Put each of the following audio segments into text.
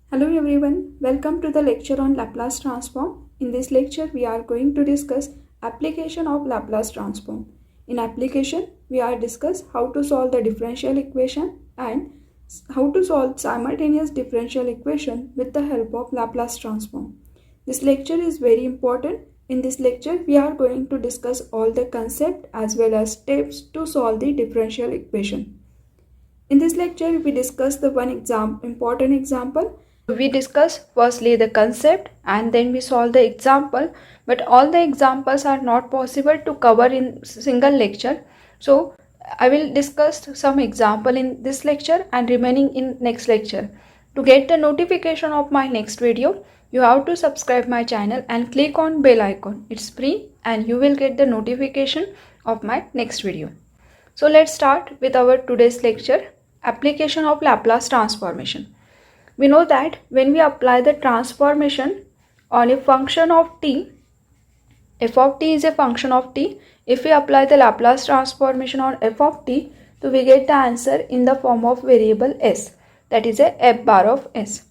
Hello everyone, welcome to the lecture on Laplace transform. In this lecture, we are going to discuss application of Laplace transform. In application, we are discuss how to solve the differential equation and how to solve simultaneous differential equation with the help of Laplace transform. This lecture is very important. In this lecture, we are going to discuss all the concept as well as steps to solve the differential equation. In this lecture, we discuss the one important example. We discuss firstly the concept and then we solve the example, but all the examples are not possible to cover in single lecture. So I will discuss some example in this lecture and remaining in next lecture. To get the notification of my next video, you have to subscribe my channel and click on bell icon. It's free and you will get the notification of my next video. So let's start with our today's lecture, application of Laplace transformation. We know that when we apply the transformation on a function of t, f of t is a function of t. If we apply the Laplace transformation on f of t, so we get the answer in the form of variable s, that is a f bar of s.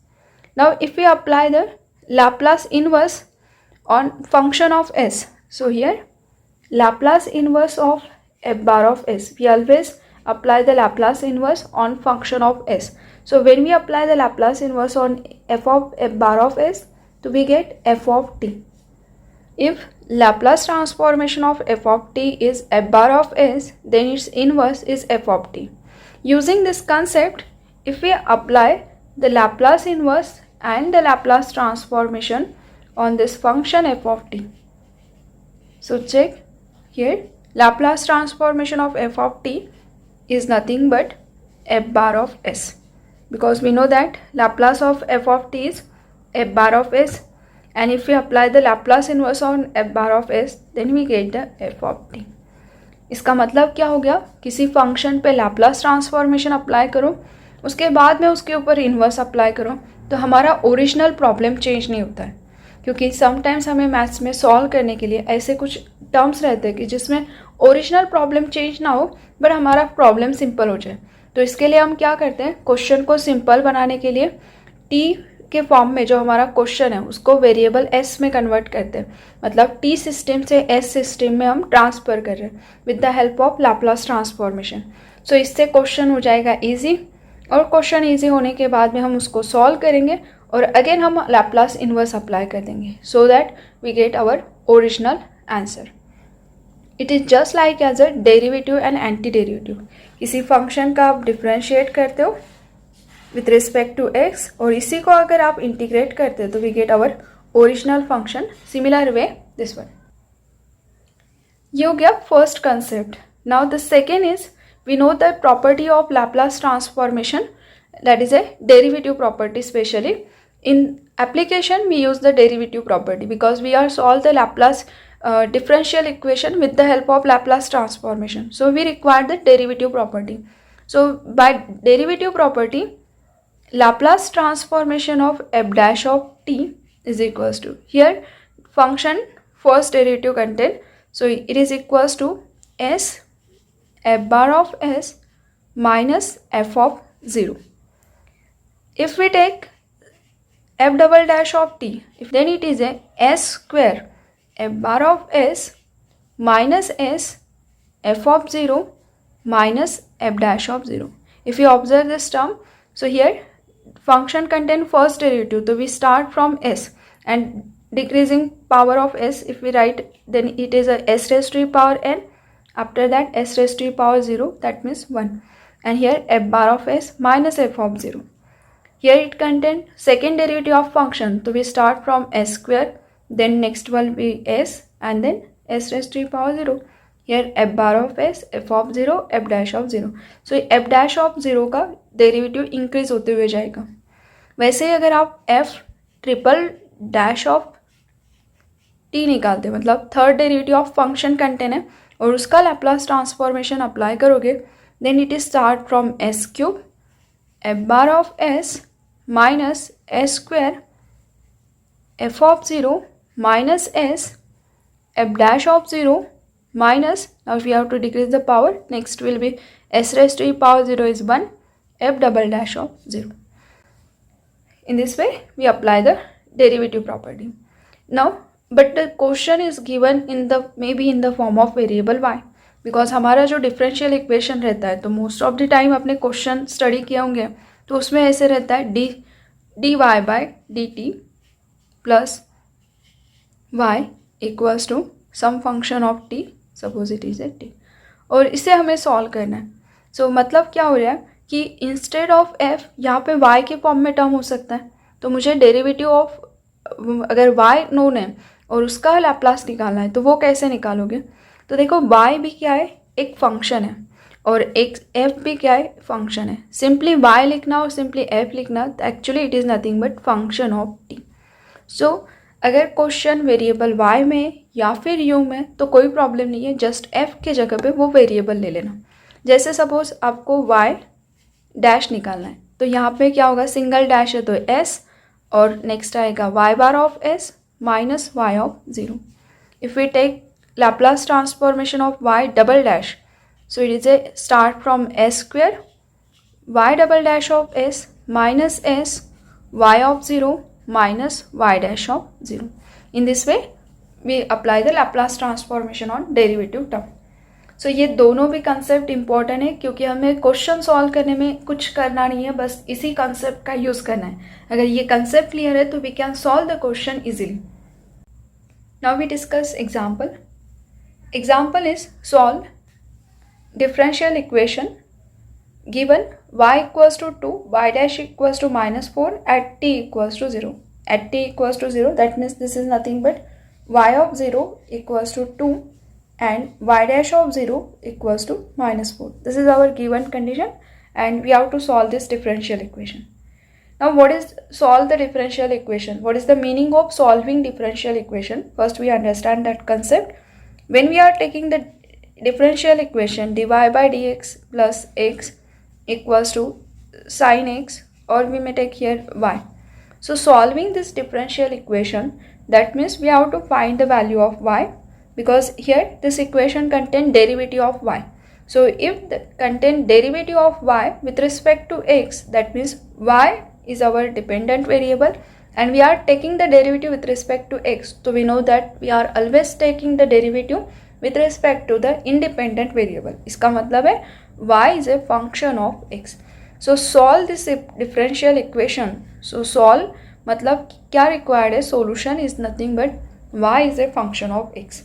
Now if we apply the Laplace inverse on function of s, so here Laplace inverse of f bar of s, we always apply the Laplace inverse on function of s. So when we apply the Laplace inverse on f of f bar of s, so we get f of t. If Laplace transformation of f of t is f bar of s, then its inverse is f of t. Using this concept, if we apply the Laplace inverse and the Laplace transformation on this function f of t, so check here, Laplace transformation of f of t is nothing but f bar of s, because we know that Laplace of f of t is f bar of s, and if we apply the Laplace inverse on f bar of s, then we get the f of t. इसका मतलब क्या हो गया, किसी function पे Laplace transformation apply करो, उसके बाद में उसके ऊपर इन्वर्स अप्लाई करो, तो हमारा ओरिजिनल प्रॉब्लम चेंज नहीं होता है. क्योंकि समटाइम्स हमें मैथ्स में सॉल्व करने के लिए ऐसे कुछ टर्म्स रहते हैं कि जिसमें ओरिजिनल प्रॉब्लम चेंज ना हो बट हमारा प्रॉब्लम सिंपल हो जाए. तो इसके लिए हम क्या करते हैं, क्वेश्चन को सिंपल बनाने के लिए टी के फॉर्म में जो हमारा क्वेश्चन है उसको वेरिएबल एस में कन्वर्ट करते हैं. मतलब टी सिस्टम से एस सिस्टम में हम ट्रांसफ़र कर रहे हैं with the help of Laplace transformation. So इससे क्वेश्चन हो जाएगा ईजी, और क्वेश्चन ईजी होने के बाद में हम उसको सॉल्व करेंगे और अगेन हम Laplace इन्वर्स अप्लाई कर देंगे so that we get our original answer. It is just like as a derivative and anti derivative. किसी फंक्शन का आप डिफ्रेंशिएट करते हो विथ रिस्पेक्ट टू एक्स और इसी को अगर आप इंटीग्रेट करते हो तो we get our original function. Similar way this one. ये हो गया first concept. Now the second is we know the property of Laplace transformation, that is a derivative property. Especially in application we use the derivative property because we are solve the Laplace differential equation with the help of Laplace transformation. So we require the derivative property. So by derivative property, Laplace transformation of f dash of t is equals to, here function first derivative content, so it is equals to s f bar of s minus f of 0. If we take f double dash of t, then it is a s square f bar of s minus s f of 0 minus f dash of 0. If you observe this term, so here function contain first derivative, so we start from s and decreasing power of s, if we write then it is a s raised to the power n. After that s raised to the power 0, that means 1, and here f bar of s minus f of 0. Here it contains second derivative of function, so we start from s square, then next will be s and then s raised to the power 0. Here f bar of s, f of 0, f dash of 0. So f dash of 0 का derivative increase होते हुए जाएगा. वैसे ही अगर आप f triple dash of t निकालते, मतलब third derivative of function contain है और उसका Laplace ट्रांसफॉर्मेशन अप्लाई करोगे, then it is start from s cube f bar of s minus s square f of 0 minus s f dash of 0 minus, now if you have to decrease the power, next will be s raised to the power 0 is 1 f double dash of 0. In this way, we apply the derivative property. Now, but the question is given in the maybe in the form of variable y, because हमारा जो differential equation रहता है तो most of the time अपने question study किए होंगे तो उसमें ऐसे रहता है dy by dt plus y equals to some function of t, suppose it is a t, और इसे हमें सॉल्व करना है. सो मतलब क्या हो रहा है कि इंस्टेड ऑफ f यहाँ पे y के फॉर्म में टर्म हो सकता है, तो मुझे डेरिवेटिव ऑफ अगर y नोन है और उसका लैप्लास निकालना है तो वो कैसे निकालोगे. तो देखो y भी क्या है, एक फंक्शन है, और एक f भी क्या है, फंक्शन है. सिंपली y लिखना और सिंपली f लिखना, actually it is nothing but function of t. सो अगर क्वेश्चन वेरिएबल y में या फिर u में तो कोई प्रॉब्लम नहीं है, जस्ट f के जगह पे वो वेरिएबल ले लेना. जैसे सपोज आपको y डैश निकालना है तो यहाँ पे क्या होगा, सिंगल डैश है तो s, और नेक्स्ट आएगा y bar of s minus y of 0. If we take Laplace transformation of y double dash, so it is a start from s square y double dash of s minus s y of 0 minus y dash of 0. In this way we apply the Laplace transformation on derivative term. So ये दोनों भी concept important है क्योंकि हमें question solve करने में कुछ करना नहीं है, बस इसी कंसेप्ट का यूज़ करना है. अगर ये कंसेप्ट क्लियर है तो we can solve the question easily. Now we discuss example. Example is solve differential equation given y equals to 2, y dash equals to minus 4 at t equals to 0. At t equals to 0, that means this is nothing but y of 0 equals to 2 and y dash of 0 equals to minus 4. This is our given condition and we have to solve this differential equation. Now what is solve the differential equation? What is the meaning of solving differential equation? First we understand that concept. When we are taking the differential equation dy by dx plus x equals to sin x, or we may take here y. So solving this differential equation, that means we have to find the value of y, because here this equation contain derivative of y. So if the contain derivative of y with respect to x, that means y is our dependent variable and we are taking the derivative with respect to x. So we know that we are always taking the derivative with respect to the independent variable. इसका मतलब है y is a function of x. So solve this differential equation. So solve मतलब क्या required है, solution is nothing but y is a function of x.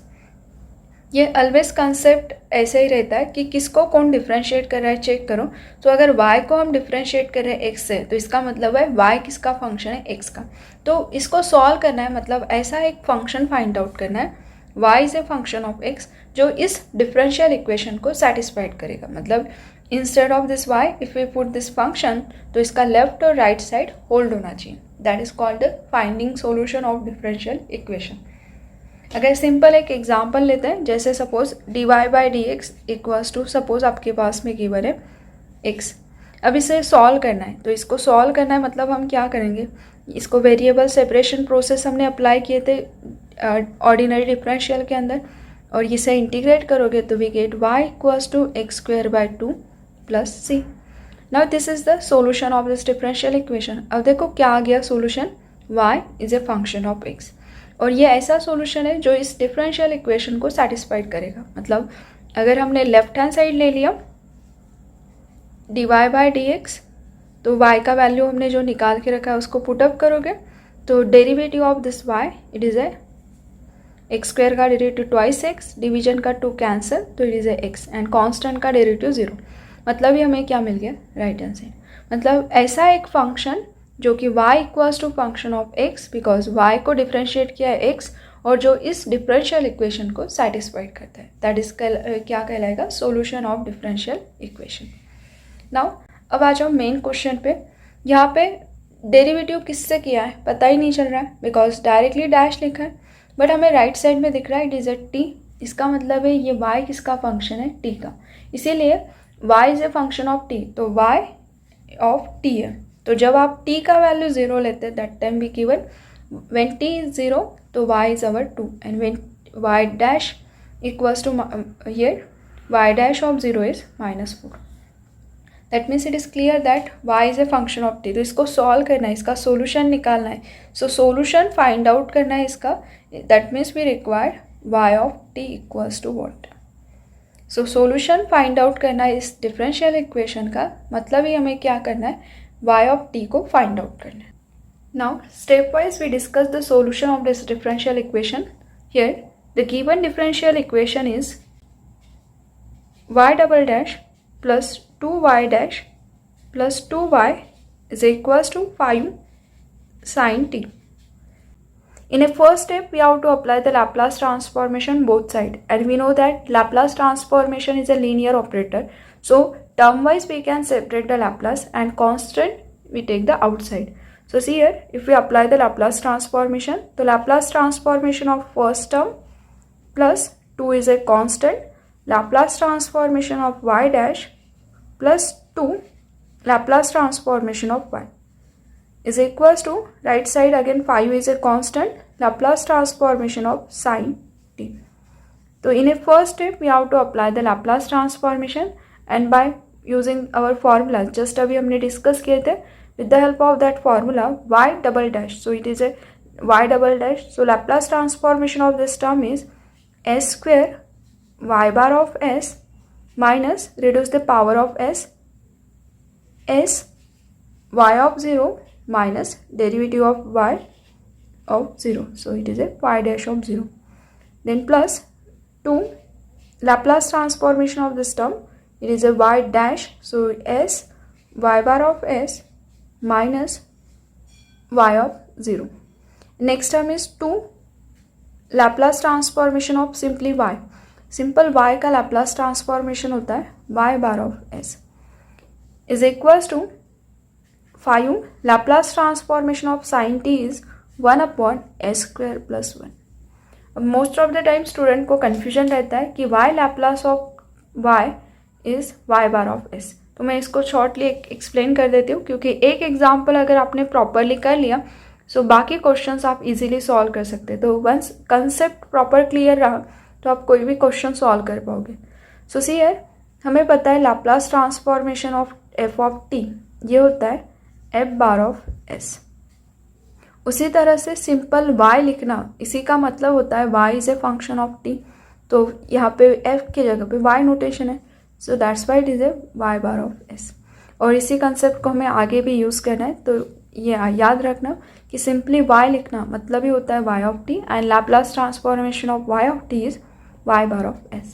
ये always concept ऐसे ही रहता है कि किसको कौन डिफ्रेंशिएट कर रहा है चेक करो. तो अगर y को हम डिफ्रेंशिएट कर रहे हैं x से तो इसका मतलब है y किसका फंक्शन है, x का. तो इसको सॉल्व करना है, मतलब ऐसा एक फंक्शन फाइंड आउट करना है y is a function of x जो इस डिफरेंशियल इक्वेशन को सेटिस्फाइड करेगा. मतलब instead of this y if we put this function तो इसका लेफ्ट और राइट साइड होल्ड होना चाहिए. That is called finding solution of differential equation. अगर सिंपल एक एग्जांपल लेते हैं, जैसे suppose dy by d x equals to, suppose आपके पास में गिवन है x. अब इसे सॉल्व करना है, तो इसको सॉल्व करना है मतलब हम क्या करेंगे, इसको वेरिएबल सेपरेशन प्रोसेस हमने अप्लाई किए थे ऑर्डिनरी डिफरेंशियल के अंदर, और इसे इंटीग्रेट करोगे तो we get y equals to x square by 2 plus c. Now this is the solution of this differential equation. अब देखो क्या आ गया solution, y is a function of x. और ये ऐसा सॉल्यूशन है जो इस डिफरेंशियल इक्वेशन को सेटिस्फाइड करेगा. मतलब अगर हमने लेफ्ट हैंड साइड ले लिया dy बाई डी एक्स, तो y का वैल्यू हमने जो निकाल के रखा है उसको पुटअप करोगे तो derivative of this y it is A x square का डेरिवेटिव ट्वाइस एक्स, डिवीजन का 2 कैंसिल तो it is A x, and constant का डेरिवेटिव 0. मतलब ये हमें क्या मिल गया, राइट हैंड साइड. मतलब ऐसा एक फंक्शन जो कि y equals to function of x, because y को डिफ्रेंशिएट किया है x, और जो इस डिफरेंशियल इक्वेशन को सेटिस्फाइड करता है, दैट इज क्या कहलाएगा, solution of differential equation. Now अब आ जाओ मेन क्वेश्चन पे. यहाँ पे डेरिवेटिव किससे किया है पता ही नहीं चल रहा है, बिकॉज डायरेक्टली डैश लिखा है, बट हमें राइट साइड में दिख रहा है इट इज़ ए t. इसका मतलब है ये y किसका फंक्शन है, t का. इसीलिए y is a function of t, तो y ऑफ t है. तो जब आप t का वैल्यू 0 लेते हैं that time we given when t is 0 तो y is our 2, and when y dash equals to here y dash of 0 is -4. That means it is clear that y is a function of t। तो इसको solve करना है, इसका solution निकालना है। सो solution find out करना है इसका, that means we require y of t equals to what. So solution find out करना है इस डिफरेंशियल इक्वेशन का, मतलब ही हमें क्या करना है, y ऑफ t को फाइंड आउट करना है। Now step wise we discuss the solution of this differential equation. Here the given differential equation is y double dash plus 2y dash plus 2y is equals to 5 sin t. In a first step, we have to apply the Laplace transformation both sides, and we know that Laplace transformation is a linear operator. So term wise we can separate the Laplace, and constant we take the outside. So see here, if we apply the Laplace transformation, the Laplace transformation of first term plus 2 is a constant, Laplace transformation of y dash plus 2 Laplace transformation of y is equals to, right side again 5 is a constant, Laplace transformation of sin t. So in a first step we have to apply the Laplace transformation, and by using our formula just अभी हमने discuss किए थे, with the help of that formula y double dash, so it is a y double dash, so Laplace transformation of this term is s square y bar of s minus, reduce the power of s y of 0 minus derivative of y of 0, so it is a y dash of 0, then plus 2 Laplace transformation of this term, it is a y dash, so s y bar of s minus y of 0. Next term is 2 Laplace transformation of simply y, simple y का Laplace transformation होता है y bar of s is equals to 5 Laplace transformation of sin t is 1 upon s square plus 1। अब most of the time student को confusion रहता है कि y Laplace of y is y bar of s, तो मैं इसको shortly explain कर देती हूँ, क्योंकि एक एग्जाम्पल अगर आपने प्रॉपरली कर लिया सो बाकी क्वेश्चंस आप इजीली सॉल्व कर सकते हैं। तो वंस कंसेप्ट प्रॉपर क्लियर रहा तो आप कोई भी क्वेश्चन सॉल्व कर पाओगे। सो सी है, हमें पता है Laplace transformation of F of T ये होता है एफ बार ऑफ एस। उसी तरह से सिंपल y लिखना, इसी का मतलब होता है y is a function of t, तो यहाँ पे f की जगह पे y नोटेशन है, so that's why it is a y bar of s। और इसी कंसेप्ट को हमें आगे भी यूज़ करना है, तो ये याद रखना कि सिंपली y लिखना मतलब ही होता है y of t, and Laplace transformation of y of t is y bar of s.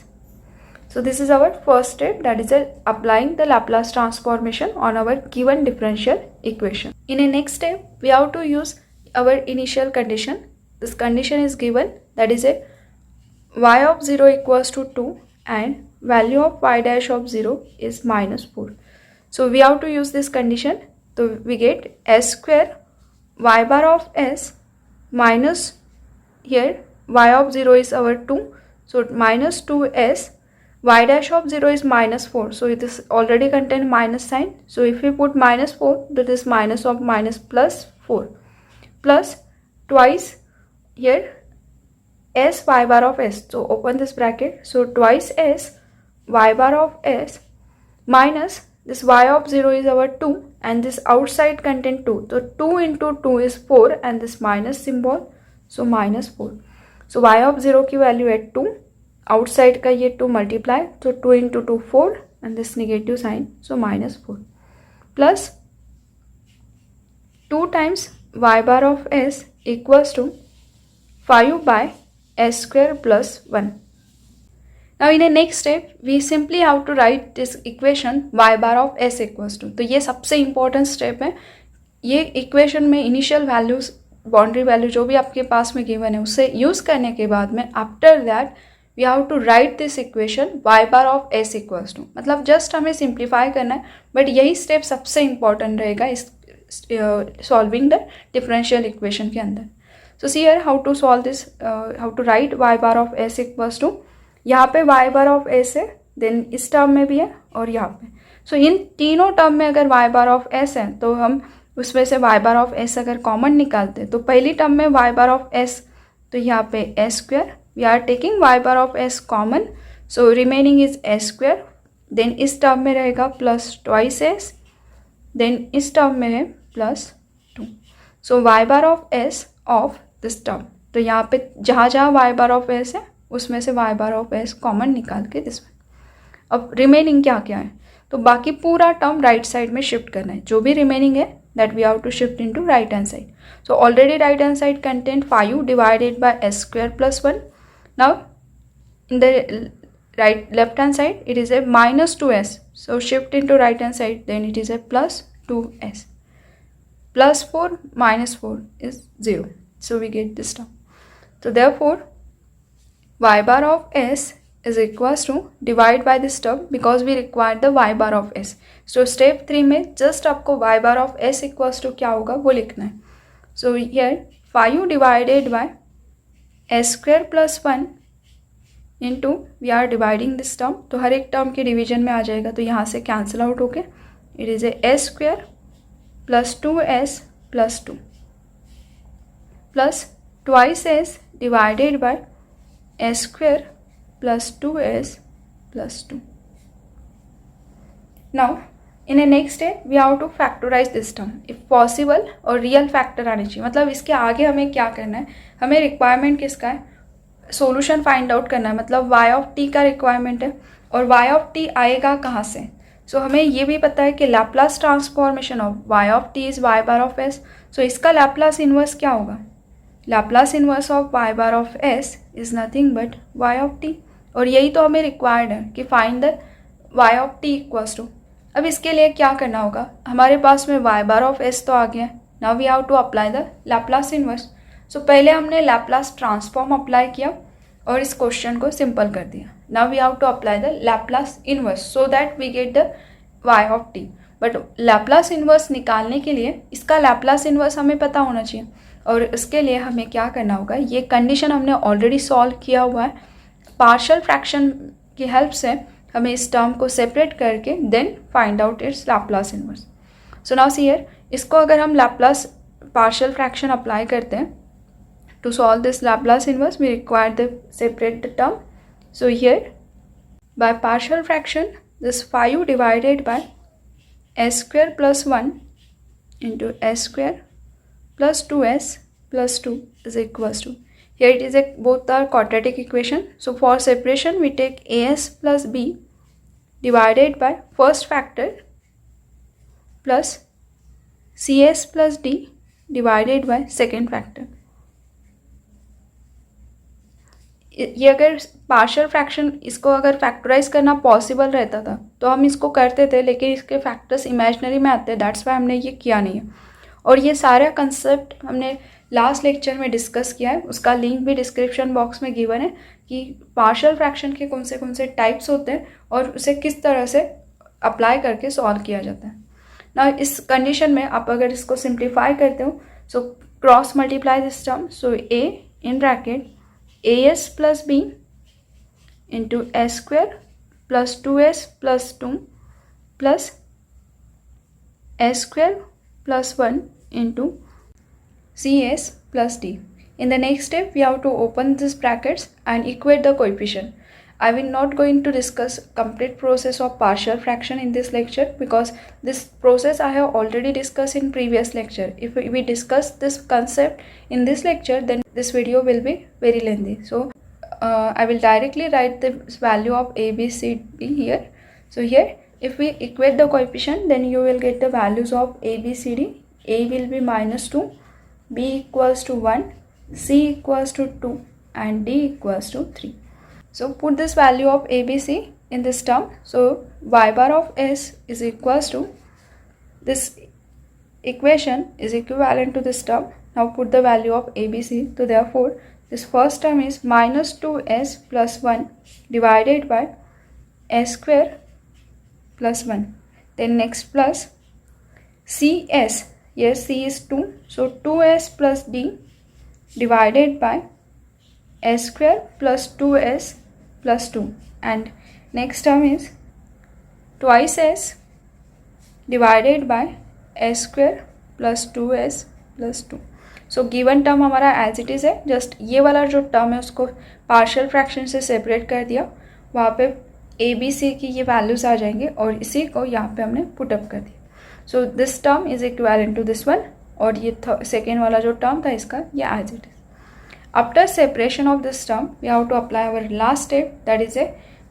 So this is our first step, that is applying the Laplace transformation on our given differential equation. In a next step, we have to use our initial condition. This condition is given, that is y of 0 equals to 2 and value of y dash of 0 is minus 4. So we have to use this condition. So we get s square y bar of s minus, here y of 0 is our 2. So minus 2s, y dash of 0 is minus 4. So it is already contain minus sign. So if we put minus 4, that is minus of minus plus 4. Plus twice here s y bar of s. So open this bracket. So twice s y bar of s minus this y of 0 is our 2 and this outside contain 2. So 2 into 2 is 4 and this minus symbol. So minus 4. So y of 0 की value है 2, outside का ये 2 multiply, तो 2 into 2 4 and this negative sign, so minus 4 plus 2 times y bar of s equals to 5 by s square plus 1. Now in a next step we simply how to write this equation y bar of s equals to, तो ये सबसे important step है। ये equation में initial values, boundary value जो भी आपके पास में गिवन है उससे यूज़ करने के बाद में after that we have to write this equation y bar of s equals to, मतलब जस्ट हमें सिंप्लीफाई करना है, बट यही स्टेप सबसे इंपॉर्टेंट रहेगा इस सॉल्विंग द डिफरेंशियल इक्वेशन के अंदर. So see here how to solve this, how to write y bar of s equals to, यहाँ पे y बार ऑफ s है, देन इस टर्म में भी है और यहाँ पे, सो इन तीनों टर्म में अगर y बार ऑफ s है तो हम उसमें से y बार ऑफ s अगर कॉमन निकालते हैं तो पहली टर्म में y बार ऑफ s, तो यहाँ पे s square, we are taking y bar of s common, so remaining is s square then इस टर्म में रहेगा प्लस ट्वाइस एस, देन इस टर्म में है plus 2. So y bar of s of this term, तो यहाँ पे जहाँ जहाँ वाई बार ऑफ एस है उसमें से y bar of s common निकाल के दिस में. अब रिमेनिंग क्या क्या है, तो बाकी पूरा टर्म राइट साइड में शिफ्ट करना है. जो भी रिमेनिंग है that we have to shift into right hand side. So already right hand side content 5 divided by s square plus 1. Now in the right left hand side it is a minus 2s, so shift into right hand side, then it is a plus 2s. Plus 4 minus 4 is 0, so we get this term. So therefore y bar of s is equals to divide by this term because we require the y bar of s. So step 3 में just आपको y bar of s equals to क्या होगा वो लिखना है. So here 5 divided by s square plus 1 into we are dividing this term, तो हर एक टर्म के डिवीजन में आ जाएगा, तो यहाँ से कैंसिल आउट होके it is s square plus 2s plus 2 plus twice s divided by s square plus 2s plus 2. Now in a next step we have to factorise this term if possible, और real factor आने चाहिए. मतलब इसके आगे हमें क्या करना है, हमें रिक्वायरमेंट किसका है, सॉल्यूशन फाइंड आउट करना है. मतलब y ऑफ t का रिक्वायरमेंट है, और y ऑफ t आएगा कहाँ से. सो हमें ये भी पता है कि Laplace transformation of y of t is y bar of s. So इसका लैप्लास इन्वर्स क्या होगा, Laplace inverse of y bar of s is nothing but y of t. और यही तो हमें रिक्वायर्ड है कि find the y of t equals to. अब इसके लिए क्या करना होगा, हमारे पास में y बार ऑफ s तो आ गया. Now we have to apply the Laplace inverse. So पहले हमने लैप्लास ट्रांसफॉर्म अप्लाई किया और इस क्वेश्चन को सिंपल कर दिया. Now we have to apply the Laplace inverse so that we get the y of t. But Laplace inverse निकालने के लिए इसका लैप्लास इन्वर्स हमें पता होना चाहिए, और इसके लिए हमें क्या करना होगा, ये कंडीशन हमने ऑलरेडी सॉल्व किया हुआ है. पार्शियल फ्रैक्शन की हेल्प से हमें इस टर्म को सेपरेट करके then find out its Laplace inverse. So now see here, इसको अगर हम लैप्लास पार्शियल फ्रैक्शन अप्लाई करते हैं, to solve this Laplace inverse we require the separate the term. So here by partial fraction this 5 divided by s square plus 1 into s square plus 2s plus 2 is equals to, here it is a both are quadratic equation. So for separation we take as plus b divided by first factor plus cs plus d divided by second factor. ये अगर partial fraction इसको अगर factorise करना possible रहता था तो हम इसको करते थे, लेकिन इसके फैक्टर्स इमेजिनरी में आते हैं, दैट्स वाई हमने ये किया नहीं है. और ये सारा कंसेप्ट हमने लास्ट लेक्चर में डिस्कस किया है, उसका लिंक भी डिस्क्रिप्शन बॉक्स में गिवन है कि पार्शियल फ्रैक्शन के कौन से टाइप्स होते हैं और उसे किस तरह से अप्लाई करके सॉल्व किया जाता है. ना इस कंडीशन में आप अगर इसको सिंप्लीफाई करते हो, so cross multiply this term, so a in bracket as plus b into s square plus 2s plus 2 plus s square plus 1 into cs plus d. In the next step we have to open these brackets and equate the coefficient. I will not going to discuss complete process of partial fraction in this lecture because this process I have already discussed in previous lecture. If we discuss this concept in this lecture, then this video will be very lengthy. So I will directly write the value of a, b, c, d here. So here if we equate the coefficient, then you will get the values of a, b, c, d. A will be minus 2, b equals to 1, c equals to 2 and d equals to 3. So put this value of a, b, c in this term. So y bar of s is equals to, this equation is equivalent to this term. Now put the value of a, b, c. So therefore this first term is minus 2s plus 1 divided by s square plus 1. Then next plus cs, here c is 2, so 2s plus d divided by s square plus 2s plus 2, and next term is twice s divided by s square plus 2s plus 2. So given term हमारा as it is है, just ये वाला जो term है उसको partial fraction से separate कर दिया, वहाँ पे ए बी सी की ये वैल्यूज़ आ जाएंगे और इसी को यहाँ पे हमने पुटअप कर दिया. So this term is equivalent to this one और ये सेकेंड वाला जो टर्म था इसका ये as it is. After separation of this term we have to apply our last step that is a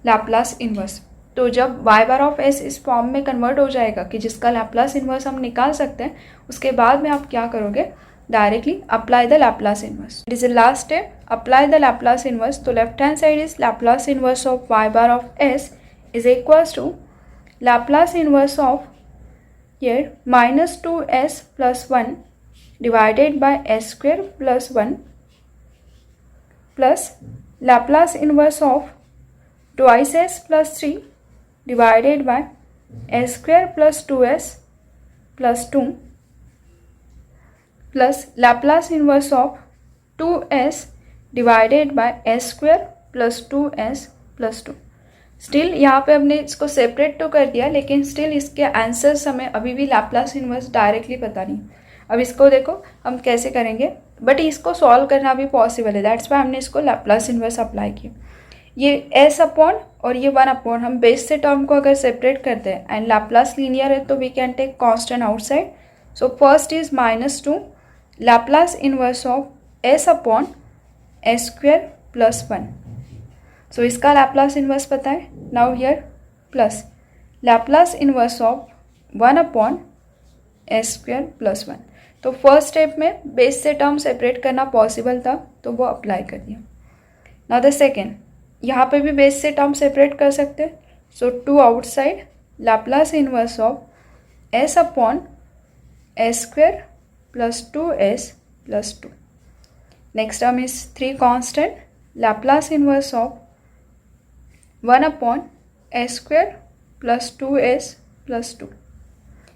Laplace inverse. तो जब y बार ऑफ s इस फॉर्म में कन्वर्ट हो जाएगा कि जिसका लैप्लास इनवर्स हम निकाल सकते हैं, उसके बाद में आप क्या करोगे, directly apply the Laplace inverse. It is the last step, apply the Laplace inverse. तो left hand side is Laplace inverse of y bar of s is equals to Laplace inverse of here -2s plus 1 divided by s square plus 1 plus Laplace inverse of twice s plus 3 divided by s square plus 2s plus 2 plus Laplace inverse of 2s divided by s square plus 2s plus 2. Still यहाँ पे हमने इसको separate तो कर दिया, लेकिन still इसके answers हमें अभी भी लैप्लास इनवर्स डायरेक्टली पता नहीं. अब इसको देखो हम कैसे करेंगे, बट इसको सॉल्व करना भी पॉसिबल है. दैट्स वाई हमने इसको लैप्लास इनवर्स अप्लाई किया. ये s अपॉन और ये 1 अपॉन, हम बेस से टर्म को अगर सेपरेट करते हैं एंड लैप्लास लीनियर है तो we can take constant outside. So first is -2 Laplace inverse of s upon s square plus 1. So इसका लैप्लास इनवर्स पता है. Now here plus Laplace inverse of 1 upon s square plus 1. तो first step में base से term separate करना possible था तो वो अप्लाई कर दिया. नाउ द सेकेंड, यहाँ पे भी बेस से टर्म सेपरेट कर सकते हैं. सो 2 outside Laplace inverse of s upon s square plus 2s plus 2. Next term is 3 constant Laplace inverse of 1 upon s square plus 2s plus 2.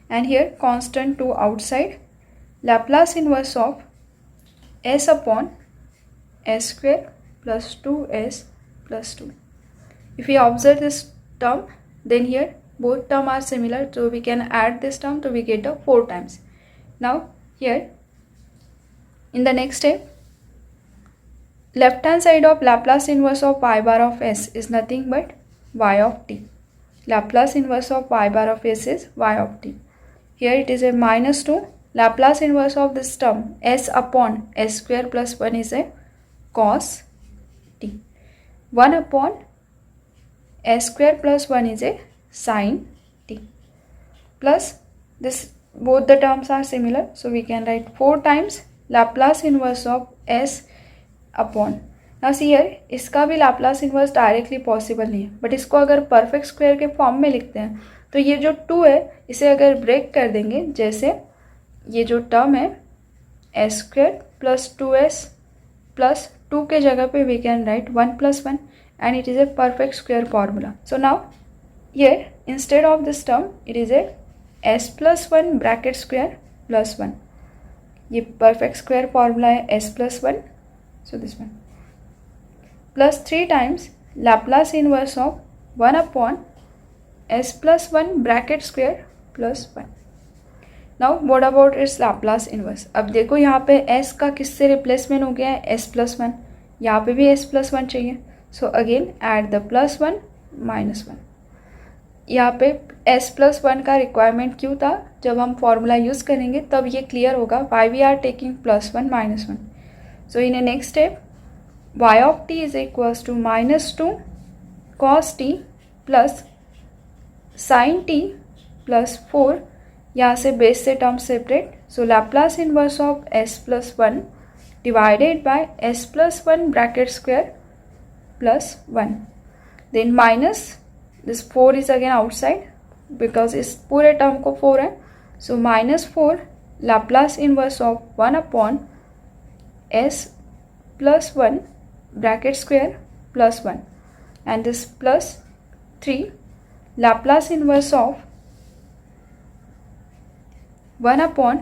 And here constant 2 outside Laplace inverse of s upon s square plus 2s plus 2. If we observe this term, then here both terms are similar, so we can add this term so we get the 4 times. Now here in the next step, left hand side of Laplace inverse of y bar of s is nothing but y of t. Laplace inverse of y bar of s is y of t. Here it is a -2. Laplace inverse of this term s upon s square plus 1 is a cos t. 1 upon s square plus 1 is a sin t. Plus this, both the terms are similar, so we can write 4 times Laplace inverse of s upon. Now see here इसका भी Laplace inverse directly possible नहीं है, but इसको अगर perfect square के form में लिखते हैं तो ये जो 2 है इसे अगर ब्रेक कर देंगे, जैसे ये जो टर्म है s square plus 2s plus 2 के जगह पे we can write 1 plus 1 and it is a perfect square formula. So now here instead of this term it is a s plus 1 bracket square plus 1. ये perfect square formula है s plus 1. So this one plus 3 times Laplace inverse of 1 upon s plus 1 bracket square plus 1. Now what about its Laplace inverse? अब देखो यहाँ पे s का किससे replacement हो गया है, s plus 1. यहाँ पे भी s plus 1 चाहिए. So again add the plus 1 minus 1. यहाँ पे s plus 1 का रिक्वायरमेंट क्यों था, जब हम फॉर्मूला यूज़ करेंगे तब ये क्लियर होगा why we are taking plus 1 minus 1. So in a next step, y of t is equals to -2 cos t plus sin t plus 4. यहाँ से बेस से term separate. So Laplace inverse of s plus 1 divided by s plus 1 bracket square plus 1. Then minus this 4 is again outside because इस पूरे term को 4 है. सो -4 Laplace inverse of 1 upon s plus 1 bracket square plus 1 and this plus 3 Laplace inverse of 1 upon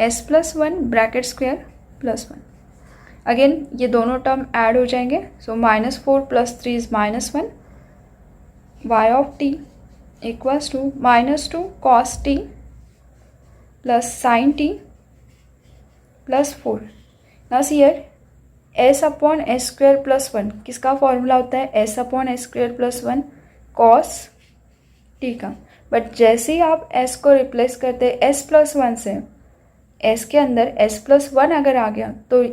s plus 1 bracket square plus 1. Again ये दोनों term add हो जाएंगे. सो -4 plus 3 is -1. y of t equals to -2 cos t plus sin t plus 4. Now see here s upon s square plus 1 किसका formula होता है, s upon s square plus 1 cos t का, but जैसे ही आप s को replace करते हैं s+1 से, s के अंदर s+1 अगर आ गया तो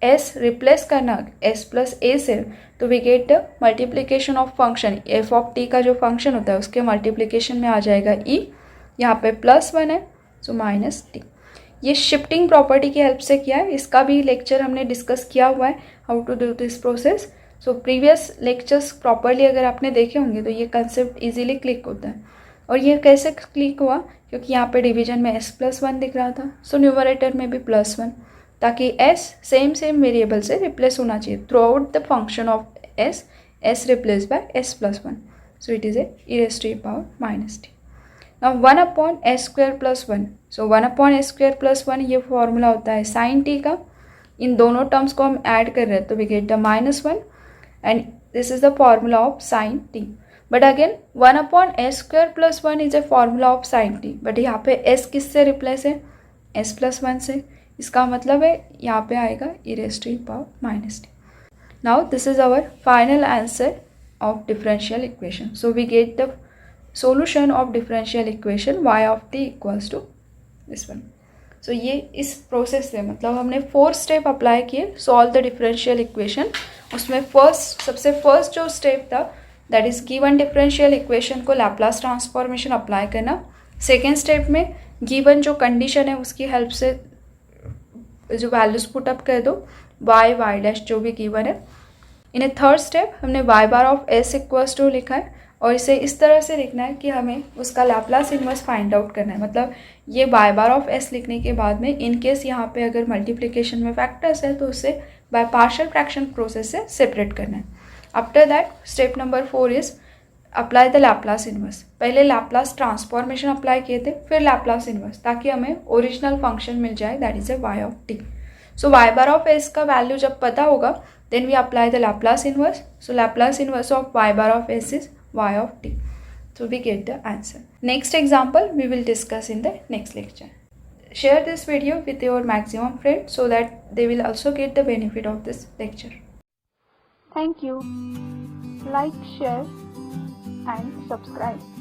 s रिप्लेस करना s+a से, तो we get the multiplication of function f of t का जो फंक्शन होता है उसके मल्टीप्लिकेशन में आ जाएगा e, यहाँ पे +1 है सो -t। ये शिफ्टिंग प्रॉपर्टी की हेल्प से किया है, इसका भी लेक्चर हमने डिस्कस किया हुआ है how to do this process. So previous lectures properly अगर आपने देखे होंगे तो ये कंसेप्ट इजीली क्लिक होता है। और ये कैसे क्लिक हुआ, क्योंकि यहाँ पे डिवीजन में s+1 दिख रहा था, सो न्यूमरेटर में भी +1, ताकि s सेम वेरिएबल से रिप्लेस होना चाहिए through out the function of s replace by s+1, so it is e⁻⁻t। Now 1/s² + 1, so 1/s² + 1 ये फॉर्मूला होता है साइन t का। इन दोनों टर्म्स को हम ऐड कर रहे हैं तो we get the -1 and this is the formula of sine t। But again 1/s² + 1 is a formula of sine t, but यहाँ पे s किससे रिप्लेस है, s+1 से, इसका मतलब है यहाँ पे आएगा e⁻⁻t। Now this is our final answer of differential equation. So we get the solution of differential equation y of t equals to this one। so ये इस प्रोसेस से मतलब हमने 4 स्टेप अप्लाई किए सॉल्व द डिफरेंशियल इक्वेशन। उसमें सबसे first जो step था that is given differential equation को लैप्लास ट्रांसफॉर्मेशन अप्लाई करना। सेकेंड स्टेप में गिवन जो कंडीशन है उसकी हेल्प से जो वैल्यूज पुट अप कर दो y जो भी गिवन है। इन ए थर्ड स्टेप हमने y bar of s equals to लिखा है और इसे इस तरह से लिखना है कि हमें उसका लैप्लास इन्वर्स फाइंड आउट करना है। मतलब ये y बार ऑफ s लिखने के बाद में इन केस यहाँ पे अगर मल्टीप्लिकेशन में फैक्टर्स है तो उसे बाय पार्शियल फ्रैक्शन प्रोसेस से सेपरेट करना है। After that step number 4 is apply the Laplace inverse. पहले लैप्लास ट्रांसफॉर्मेशन अप्लाई किए थे, फिर लैप्लास इन्वर्स, ताकि हमें ओरिजिनल फंक्शन मिल जाए that is a y of t। So y bar of s का वैल्यू जब पता होगा then we apply the Laplace inverse. So Laplace inverse of y bar of s is y of t. So we get the answer. Next example we will discuss in the next lecture. Share this video with your maximum friends so that they will also get the benefit of this lecture. Thank you. Like, share and subscribe.